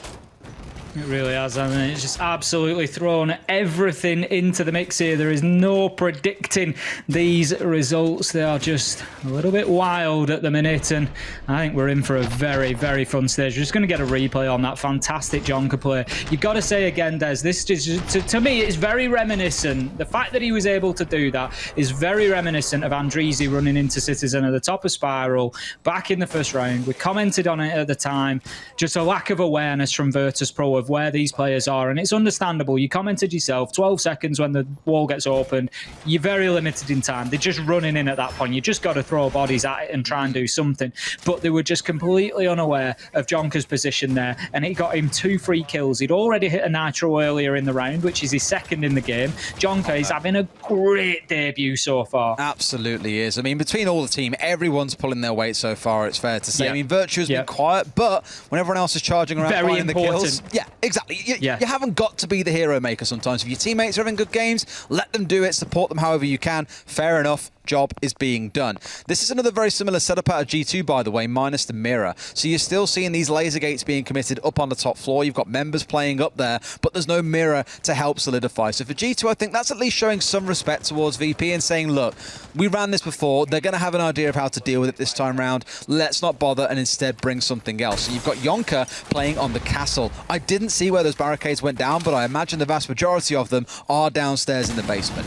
It really has, I mean, it's just absolutely thrown everything into the mix here. There is no predicting these results. They are just a little bit wild at the minute, and I think we're in for a very, very fun stage. We're just going to get a replay on that fantastic Jonka play. You've got to say again, Des, this just, to me, it's very reminiscent. The fact that he was able to do that is very reminiscent of Andreezy running into Citizen at the top of Spiral back in the first round. We commented on it at the time. Just a lack of awareness from Virtus.Pro of where these players are, and it's understandable. You commented yourself, 12 seconds when the wall gets opened, you're very limited in time. They're just running in at that point. You just got to throw bodies at it and try and do something, but they were just completely unaware of Jonka's position there, and it got him 2 free kills. He'd already hit a nitro earlier in the round, which is his second in the game. Jonka is having a great debut so far.
Absolutely is. I mean, between all the team, everyone's pulling their weight so far, it's fair to say.
Yeah.
I mean, Virtue has been quiet, but when everyone else is charging around
Very
finding
important.
the kills... Yeah, exactly. You haven't got to be the hero maker sometimes. If your teammates are having good games, let them do it, support them however you can. Fair enough. Job is being done. This is another very similar setup out of G2, by the way, minus the mirror. So you're still seeing these laser gates being committed up on the top floor. You've got members playing up there, but there's no mirror to help solidify. So for G2, I think that's at least showing some respect towards VP and saying, look, we ran this before. They're going to have an idea of how to deal with it this time round. Let's not bother and instead bring something else. So you've got Jonka playing on the castle. I didn't see where those barricades went down, but I imagine the vast majority of them are downstairs in the basement.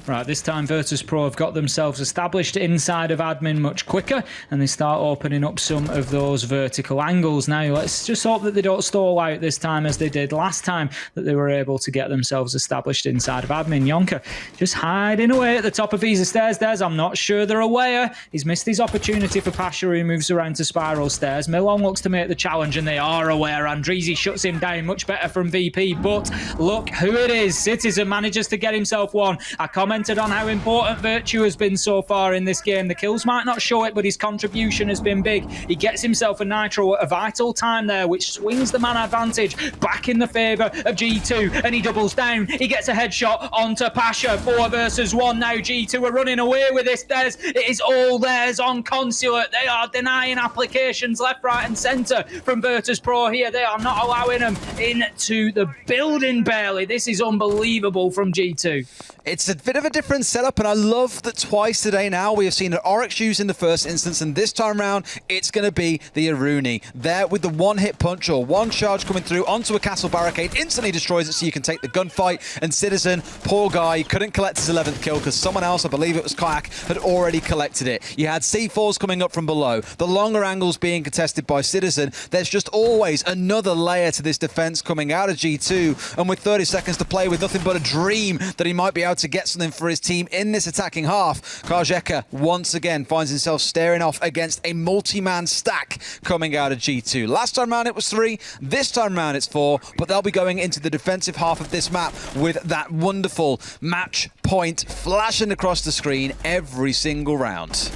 Right, this time Virtus.Pro have got themselves established inside of admin much quicker, and they start opening up some of those vertical angles. Now, let's just hope that they don't stall out this time as they did last time, that they were able to get themselves established inside of admin. Yonka just hiding away at the top of Visa Stairs. I'm not sure they're aware. He's missed his opportunity for Pasha, who moves around to Spiral Stairs. Milon looks to make the challenge, and they are aware. Andreezy shuts him down. Much better from VP, but look who it is. Citizen manages to get himself one. I commented on how important Virtue has been so far in this game. The kills might not show it, but his contribution has been big. He gets himself a nitro at a vital time there, which swings the man advantage back in the favour of G2, and he doubles down. He gets a headshot onto Pasha. 4 versus 1 now. G2 are running away with this. It is all theirs on Consulate. They are denying applications left, right and centre from Virtus.Pro here. They are not allowing them into the building barely. This is unbelievable from G2.
It's a bit of a different setup, and I love that twice today now we have seen an Oryx use in the first instance, and this time round it's going to be the Aruni. There with the one-hit punch or one charge coming through onto a castle barricade, instantly destroys it so you can take the gunfight, and Citizen, poor guy, couldn't collect his 11th kill because someone else, I believe it was Kayak, had already collected it. You had C4s coming up from below, the longer angles being contested by Citizen. There's just always another layer to this defense coming out of G2, and with 30 seconds to play, with nothing but a dream that he might be able to get something for his team in this attacking half, Kajeka once again finds himself staring off against a multi-man stack coming out of G2. Last time round it was 3, this time round it's 4, but they'll be going into the defensive half of this map with that wonderful match point flashing across the screen every single round.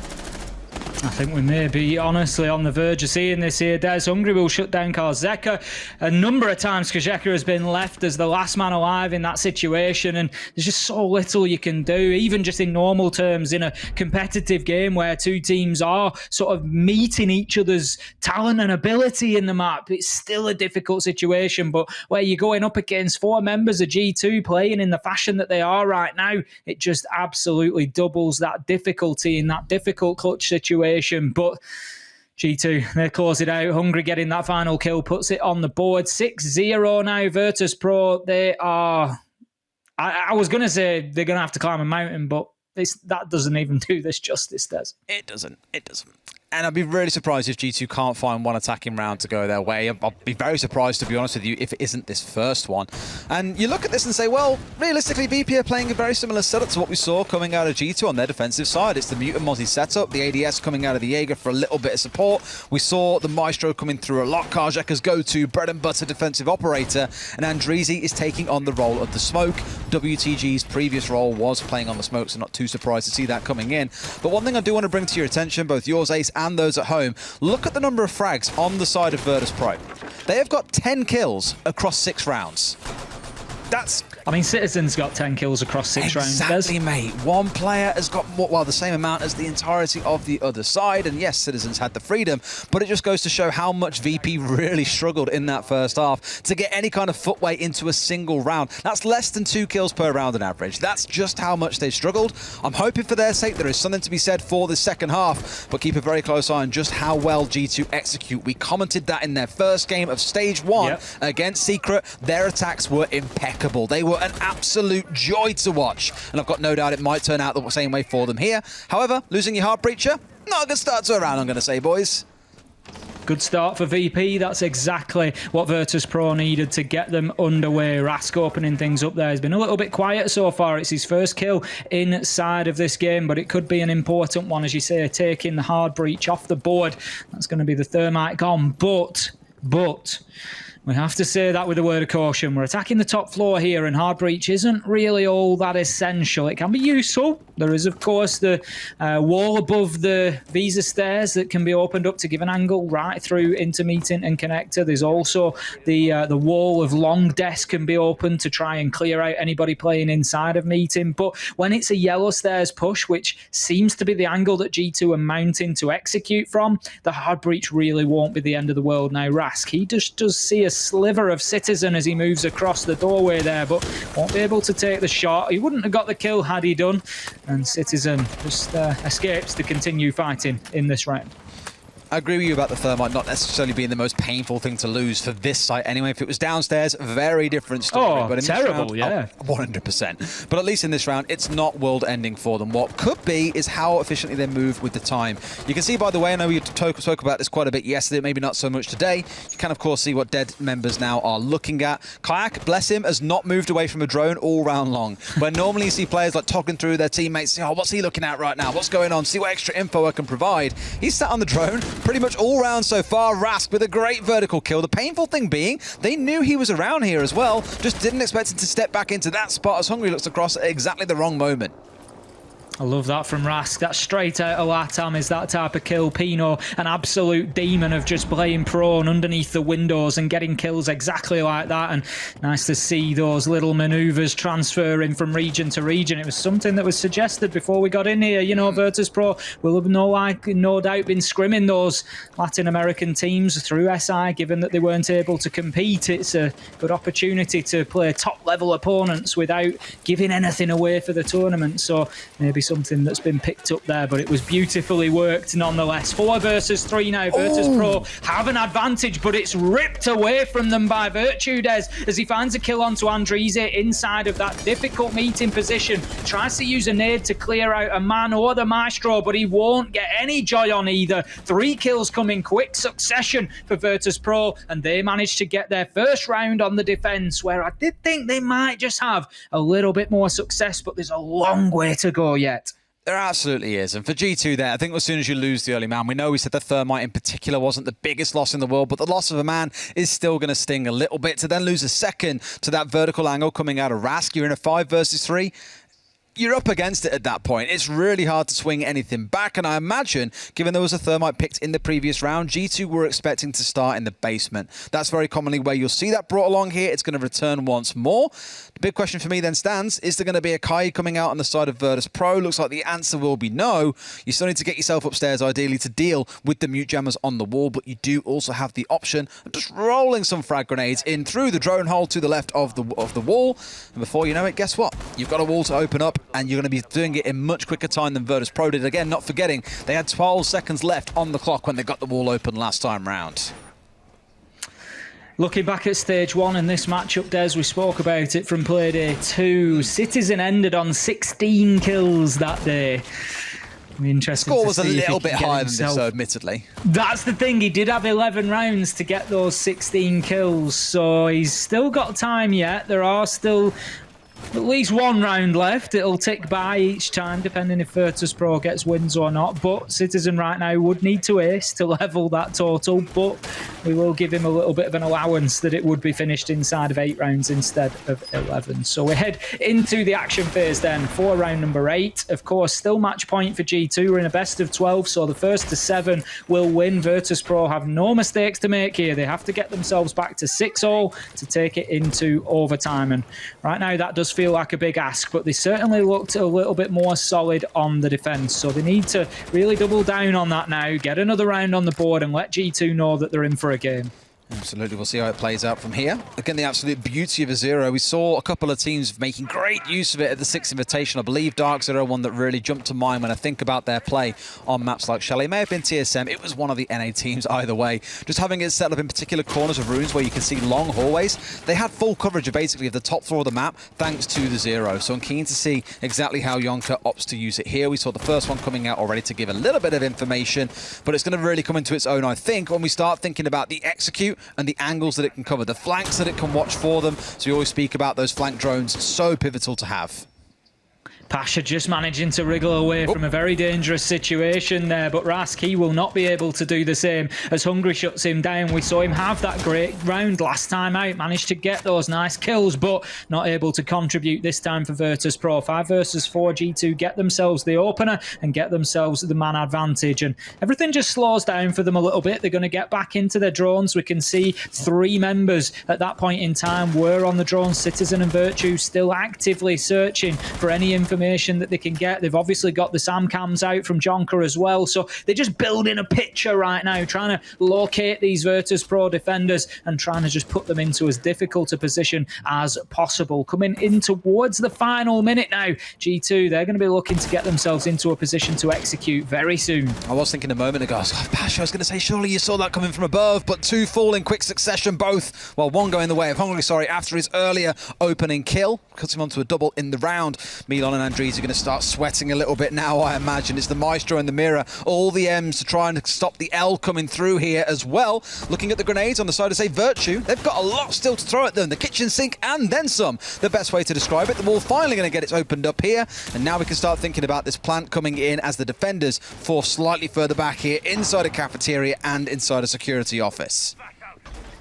I think we may be honestly on the verge of seeing this here. Des Hungry will shut down Karzeka. A number of times Kajeka has been left as the last man alive in that situation, and there's just so little you can do, even just in normal terms in a competitive game where two teams are sort of meeting each other's talent and ability in the map. It's still a difficult situation, but where you're going up against 4 members of G2 playing in the fashion that they are right now, it just absolutely doubles that difficulty in that difficult clutch situation. But G2, they close it out. Hungry getting that final kill, puts it on the board. 6-0 now. Virtus.Pro, they are... I was going to say they're going to have to climb a mountain, but that doesn't even do this justice, Des.
It doesn't. And I'd be really surprised if G2 can't find one attacking round to go their way. I'll be very surprised, to be honest with you, if it isn't this first one. And you look at this and say, well, realistically, VP are playing a very similar setup to what we saw coming out of G2 on their defensive side. It's the Mutant Mozzie setup, the ADS coming out of the Jaeger for a little bit of support. We saw the Maestro coming through a lot. Kajeka's go-to bread and butter defensive operator. And Andreezy is taking on the role of the smoke. WTG's previous role was playing on the smoke, so not too surprised to see that coming in. But one thing I do want to bring to your attention, both yours, Ace, and those at home, look at the number of frags on the side of Virtus.Pro. They have got 10 kills across 6 rounds.
I mean, Citizen's got 10 kills across 6 rounds.
Exactly, mate. One player has got the same amount as the entirety of the other side. And yes, Citizens had the freedom, but it just goes to show how much VP really struggled in that first half to get any kind of footway into a single round. That's less than 2 kills per round on average. That's just how much they struggled. I'm hoping for their sake there is something to be said for the second half, but keep a very close eye on just how well G2 execute. We commented that in their first game of Stage 1 against Secret, their attacks were impeccable. They were an absolute joy to watch, and I've got no doubt it might turn out the same way for them here. However, losing your Heart Breacher, not a good start to a round, I'm going to say, boys.
Good start for VP. That's exactly what Virtus.Pro needed to get them underway. Rask opening things up there. He's been a little bit quiet so far. It's his first kill inside of this game, but it could be an important one, as you say, taking the hard breach off the board. That's going to be the thermite gone, but we have to say that with a word of caution. We're attacking the top floor here, and hard breach isn't really all that essential. It can be useful. There is, of course, the wall above the Visa stairs that can be opened up to give an angle right through into meeting and connector. There's also the wall of long desk can be opened to try and clear out anybody playing inside of meeting. But when it's a yellow stairs push, which seems to be the angle that G2 are mounting to execute from, the hard breach really won't be the end of the world. Now, Rask, he just does see a sliver of Citizen as he moves across the doorway there, but won't be able to take the shot. He wouldn't have got the kill had he done, and Citizen just escapes to continue fighting in this round.
I agree with you about the Thermite not necessarily being the most painful thing to lose for this site anyway. If it was downstairs, very different story.
Oh,
but in
terrible,
this round, 100%. But at least in this round, it's not world-ending for them. What could be is how efficiently they move with the time. You can see, by the way, I know we spoke about this quite a bit yesterday, maybe not so much today. You can, of course, see what dead members now are looking at. Kayak, bless him, has not moved away from a drone all round long. Where normally you see players like toggling through their teammates, say, oh, what's he looking at right now? What's going on? See what extra info I can provide. He's sat on the drone pretty much all round so far. Rask with a great vertical kill. The painful thing being, they knew he was around here as well, just didn't expect him to step back into that spot as Hungry looks across at exactly the wrong moment.
I love that from Rask. That's straight out of Latam is that type of kill. Pino, an absolute demon of just playing prone underneath the windows and getting kills exactly like that. And nice to see those little maneuvers transferring from region to region. It was something that was suggested before we got in here. You know, Virtus.Pro will have no doubt been scrimming those Latin American teams through SI, given that they weren't able to compete. It's a good opportunity to play top-level opponents without giving anything away for the tournament. So maybe something that's been picked up there, but it was beautifully worked nonetheless. 4 versus 3 now. Virtus.Pro have an advantage, but it's ripped away from them by Virtus as he finds a kill onto Andrize inside of that difficult meeting position. Tries to use a nade to clear out a man or the Maestro, but he won't get any joy on either. 3 kills come in quick succession for Virtus.Pro, and they managed to get their first round on the defense, where I did think they might just have a little bit more success, but there's a long way to go yet.
There absolutely is. And for G2 there, I think as soon as you lose the early man, we know we said the Thermite in particular wasn't the biggest loss in the world, but the loss of a man is still going to sting a little bit. To then lose a second to that vertical angle coming out of Rask, you're in a 5 versus 3. You're up against it at that point. It's really hard to swing anything back, and I imagine, given there was a Thermite picked in the previous round, G2 were expecting to start in the basement. That's very commonly where you'll see that brought along here. It's going to return once more. The big question for me then stands, is there going to be a Kai coming out on the side of Virtus.Pro? Looks like the answer will be no. You still need to get yourself upstairs, ideally, to deal with the mute jammers on the wall, but you do also have the option of just rolling some frag grenades in through the drone hole to the left of the wall. And before you know it, guess what? You've got a wall to open up, and you're going to be doing it in much quicker time than Virtus.Pro did. Again, not forgetting, they had 12 seconds left on the clock when they got the wall open last time round.
Looking back at stage 1 in this matchup, Des, we spoke about it from Playday 2. Citizen ended on 16 kills that day. Interesting.
Score was a little bit higher than this, though, admittedly.
That's the thing. He did have 11 rounds to get those 16 kills, so he's still got time yet. There are still at least 1 round left. It'll tick by each time, depending if Virtus.Pro gets wins or not. But Citizen right now would need to ace to level that total. But we will give him a little bit of an allowance that it would be finished inside of 8 rounds instead of 11. So we head into the action phase then for round number 8. Of course, still match point for G2. We're in a best of 12, so the first to 7 will win. Virtus.Pro have no mistakes to make here. They have to get themselves back to 6-all to take it into overtime. And right now that does feel like a big ask, but they certainly looked a little bit more solid on the defense. So they need to really double down on that now, get another round on the board, and let G2 know that they're in for a game.
Absolutely. We'll see how it plays out from here. Again, the absolute beauty of a Zero. We saw a couple of teams making great use of it at the 6th Invitational. I believe Dark Zero, one that really jumped to mind when I think about their play on maps like Chalet. It may have been TSM. It was one of the NA teams either way. Just having it set up in particular corners of ruins where you can see long hallways. They had full coverage of basically of the top floor of the map thanks to the Zero. So I'm keen to see exactly how Yonka opts to use it here. We saw the first one coming out already to give a little bit of information, but it's going to really come into its own, I think, when we start thinking about the execute and the angles that it can cover, the flanks that it can watch for them. So we always speak about those flank drones, so pivotal to have.
Pasha just managing to wriggle away from a very dangerous situation there, but Rask, he will not be able to do the same as Hungry shuts him down. We saw him have that great round last time out, managed to get those nice kills, but not able to contribute this time for Virtus.Pro. 5 versus 4, G2 get themselves the opener and get themselves the man advantage, and everything just slows down for them a little bit. They're going to get back into their drones. We can see 3 members at that point in time were on the drones. Citizen and Virtue still actively searching for any information information that they can get. They've obviously got the SAM cams out from Jonker as well. So they're just building a picture right now, trying to locate these Virtus.Pro defenders and trying to just put them into as difficult a position as possible. Coming in towards the final minute now, G2, they're going to be looking to get themselves into a position to execute very soon.
I was thinking a moment ago, Pasha, I was going to say, surely you saw that coming from above, but two fall in quick succession, both, well, one going the way of Hungry, after his earlier opening kill. Cuts him onto a double in the round. Milan and Andrees are going to start sweating a little bit now, I imagine. It's the Maestro and the Mirror, all the M's to try and stop the L coming through here as well. Looking at the grenades on the side of, say, Virtue, they've got a lot still to throw at them. The kitchen sink and then some. The best way to describe it. The wall finally going to get it opened up here, and now we can start thinking about this plant coming in as the defenders force slightly further back here inside a cafeteria and inside a security office.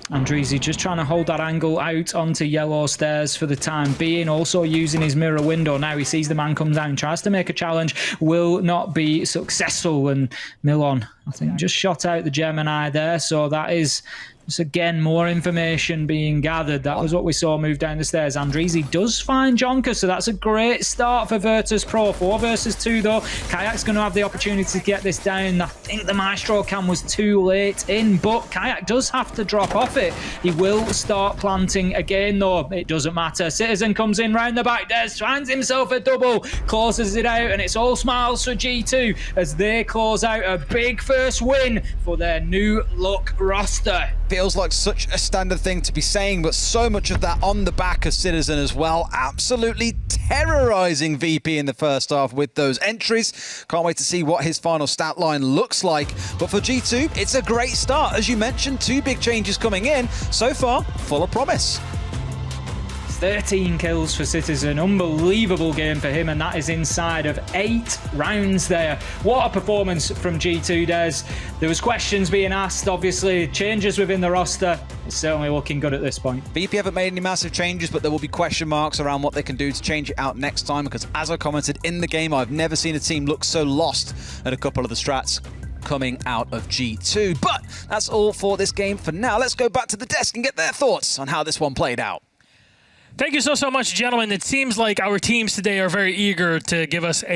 Andreezy just trying to hold that angle out onto yellow stairs for the time being, also using his mirror window. Now he sees the man come down, tries to make a challenge, will not be successful, and Milan, I think, just shot out the Gemini there, so that is just again more information being gathered. That was what we saw move down the stairs. Andreezy does find Jonker, so that's a great start for Virtus.Pro. 4 versus 2 though. Kayak's going to have the opportunity to get this down. I think the Maestro cam was too late in, but Kayak does have to drop off it. He will start planting again though. It doesn't matter. Citizen comes in round the back there, finds himself a double, closes it out, and it's all smiles for G2 as they close out a big first win for their new look roster.
Feels like such a standard thing to be saying, but so much of that on the back of Citizen as well. Absolutely terrorizing VP in the first half with those entries. Can't wait to see what his final stat line looks like. But for G2, it's a great start. As you mentioned, 2 big changes coming in. So far, full of promise.
13 kills for Citizen. Unbelievable game for him, and that is inside of 8 rounds there. What a performance from G2, Des. There was questions being asked, obviously, changes within the roster. It's certainly looking good at this point.
VP haven't made any massive changes, but there will be question marks around what they can do to change it out next time, because as I commented in the game, I've never seen a team look so lost at a couple of the strats coming out of G2. But that's all for this game for now. Let's go back to the desk and get their thoughts on how this one played out.
Thank you so much, gentlemen. It seems like our teams today are very eager to give us a